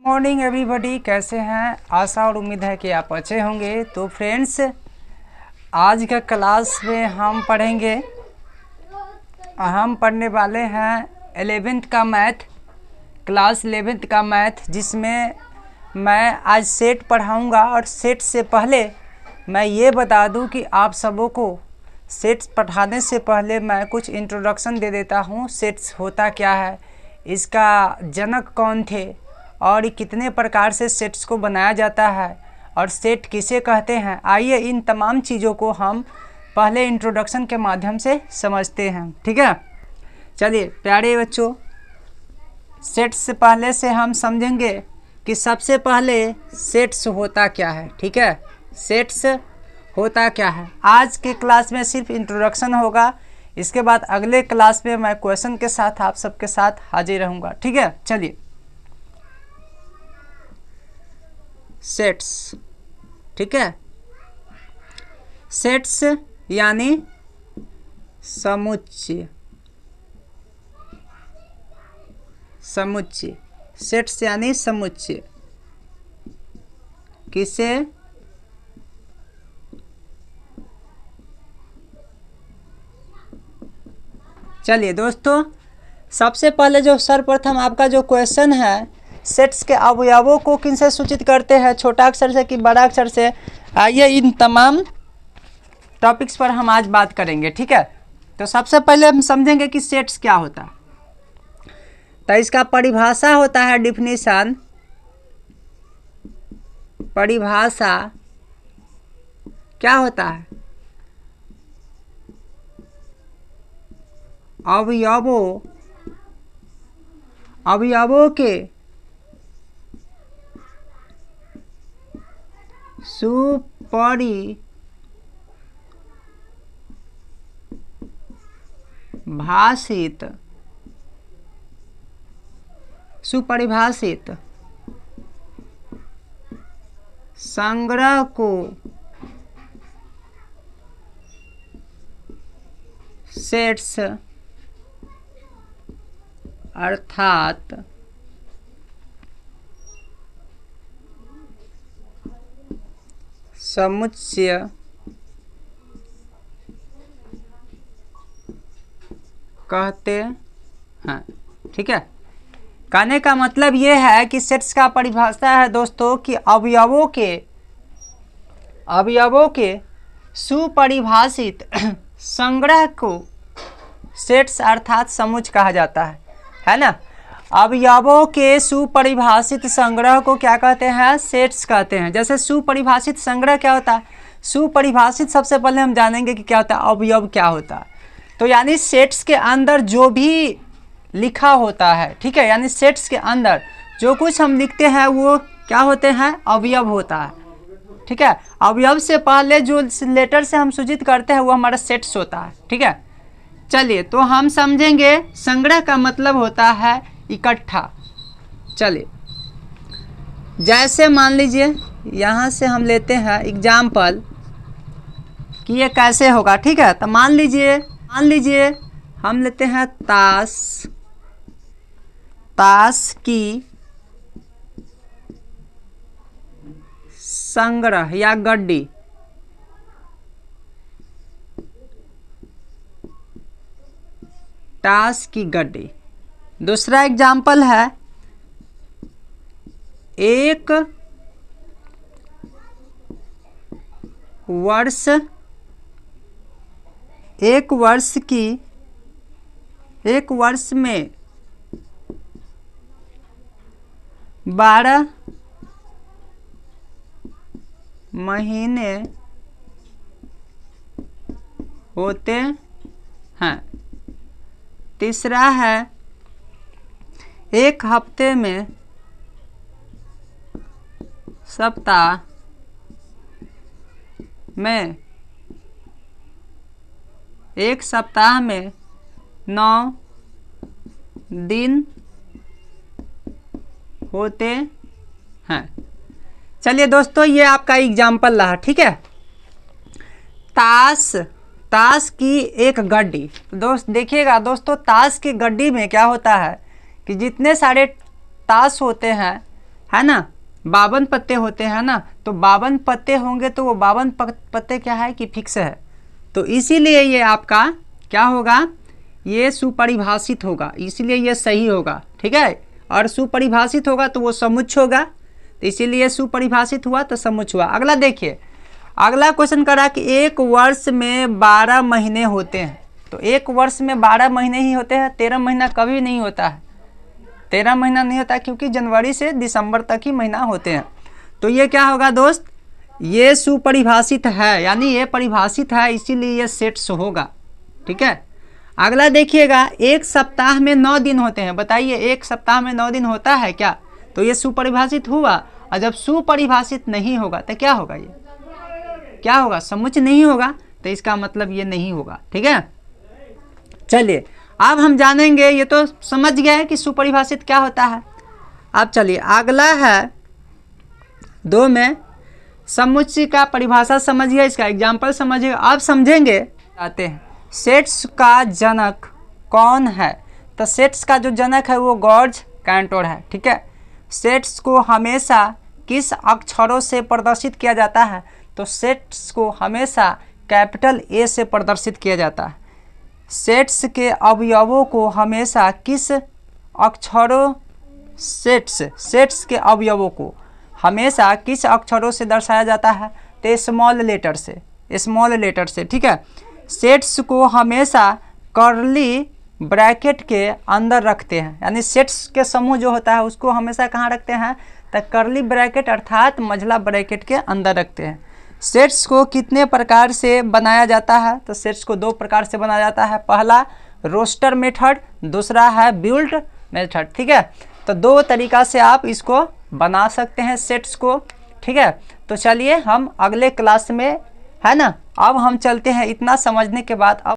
Morning everybody, कैसे हैं? आशा और उम्मीद है कि आप अच्छे होंगे। तो फ्रेंड्स, आज का क्लास में हम पढ़ने वाले हैं 11th का मैथ, क्लास 11th का मैथ, जिसमें मैं आज सेट पढ़ाऊंगा। और सेट से पहले मैं ये बता दूं कि आप सबों को सेट्स पढ़ाने से पहले मैं कुछ इंट्रोडक्शन दे देता हूं। सेट्स होता क्या है, इसका जनक कौन थे और कितने प्रकार से सेट्स को बनाया जाता है और सेट किसे कहते हैं। आइए इन तमाम चीज़ों को हम पहले इंट्रोडक्शन के माध्यम से समझते हैं, ठीक है। चलिए प्यारे बच्चों, सेट्स से पहले से हम समझेंगे कि सबसे पहले सेट्स होता क्या है, ठीक है। सेट्स होता क्या है, आज के क्लास में सिर्फ इंट्रोडक्शन होगा। इसके बाद अगले क्लास में मैं क्वेश्चन के साथ आप सबके साथ हाजिर रहूँगा, ठीक है। चलिए, सेट्स, ठीक है। सेट्स यानी समुच्चय, समुच्चय। सेट्स यानी समुच्चय। किसे? चलिए दोस्तों, सबसे पहले जो सर्वप्रथम आपका जो क्वेश्चन है, सेट्स के अवयवों को किन से सूचित करते हैं, छोटा अक्षर से कि बड़ा अक्षर से। आइए इन तमाम टॉपिक्स पर हम आज बात करेंगे, ठीक है। तो सबसे पहले हम समझेंगे कि सेट्स क्या होता है। तो इसका परिभाषा होता है, डिफिनीशन, परिभाषा क्या होता है? अवयवों के सुपरिभाषित संग्रह को सेट्स अर्थात समुच्चय कहते हैं, ठीक है। कहने का मतलब ये है कि सेट्स का परिभाषा है दोस्तों कि अवयवों के सुपरिभाषित संग्रह को सेट्स अर्थात समुच्चय कहा जाता है ना। अवयवों के सुपरिभाषित संग्रह को क्या कहते हैं? सेट्स कहते हैं। जैसे सुपरिभाषित संग्रह क्या होता है? सुपरिभाषित सबसे पहले हम जानेंगे कि क्या होता है, अवयव क्या होता है। तो यानी सेट्स के अंदर जो भी लिखा होता है, ठीक है, यानी सेट्स के अंदर जो कुछ हम लिखते हैं वो क्या होते हैं? अवयव होता है, ठीक है। अवयव से पहले जो लेटर से हम सूचित करते हैं वो हमारा सेट्स होता है, ठीक है। चलिए, तो हम समझेंगे संग्रह का मतलब होता है इकट्ठा। चलिए, जैसे मान लीजिए यहाँ से हम लेते हैं एग्जाम्पल कि ये कैसे होगा, ठीक है। तो मान लीजिए हम लेते हैं ताश की संग्रह या गड्डी, ताश की गड्डी। दूसरा एग्जाम्पल है एक वर्ष में 12 महीने होते हैं। तीसरा है एक हफ्ते में सप्ताह में, एक सप्ताह में 9 दिन होते हैं। चलिए दोस्तों, ये आपका एग्जाम्पल रहा, ठीक है। ताश की एक गड्डी। दोस्त देखिएगा दोस्तों, ताश की गड्डी में क्या होता है कि जितने सारे ताश होते हैं, है ना, 52 पत्ते होते हैं ना, तो 52 पत्ते होंगे तो वो 52 पत्ते क्या है कि फिक्स है, तो इसीलिए ये आपका क्या होगा, ये सुपरिभाषित होगा, इसीलिए ये सही होगा। ठीक है, और सुपरिभाषित होगा तो वो समुच्चय होगा, तो इसीलिए सुपरिभाषित हुआ तो समुच्चय हुआ। अगला देखिए, अगला क्वेश्चन करा कि एक वर्ष में 12 महीने होते हैं, तो एक वर्ष में 12 महीने ही होते हैं, 13 महीना कभी नहीं होता है, 13 महीना नहीं होता क्योंकि जनवरी से दिसंबर तक ही महीना होते हैं। तो ये क्या होगा दोस्त, ये सुपरिभाषित है, यानी ये परिभाषित है, इसीलिए ये सेट्स होगा। ठीक है, अगला देखिएगा, एक सप्ताह में 9 दिन होते हैं, बताइए एक सप्ताह में 9 दिन होता है क्या, तो ये सुपरिभाषित हुआ। और जब सुपरिभाषित नहीं होगा तो क्या होगा, ये क्या होगा, समुच्चय नहीं होगा, तो इसका मतलब ये नहीं होगा। ठीक है, चलिए अब हम जानेंगे, ये तो समझ गया है कि सुपरिभाषित क्या होता है। अब चलिए अगला है 2 में, समुच्चय का परिभाषा समझिए, इसका एग्जाम्पल समझिए। अब समझेंगे, आते हैं सेट्स का जनक कौन है, तो सेट्स का जो जनक है वो जॉर्ज कैंटोर है। ठीक है, सेट्स को हमेशा किस अक्षरों से प्रदर्शित किया जाता है, तो सेट्स को हमेशा कैपिटल ए से प्रदर्शित किया जाता है। सेट्स के अवयवों को हमेशा किस अक्षरों, सेट्स के अवयवों को हमेशा किस अक्षरों से दर्शाया जाता है, तो स्मॉल लेटर से। ठीक है, सेट्स को हमेशा कर्ली ब्रैकेट के अंदर रखते हैं, यानी सेट्स के समूह जो होता है उसको हमेशा कहाँ रखते हैं, तो कर्ली ब्रैकेट अर्थात मझला ब्रैकेट के अंदर रखते हैं। सेट्स को कितने प्रकार से बनाया जाता है, तो सेट्स को 2 प्रकार से बनाया जाता है, पहला रोस्टर मेथड, दूसरा है बिल्ट मेथड। ठीक है, तो 2 तरीका से आप इसको बना सकते हैं सेट्स को। ठीक है, तो चलिए हम अगले क्लास में, है ना, अब हम चलते हैं, इतना समझने के बाद अब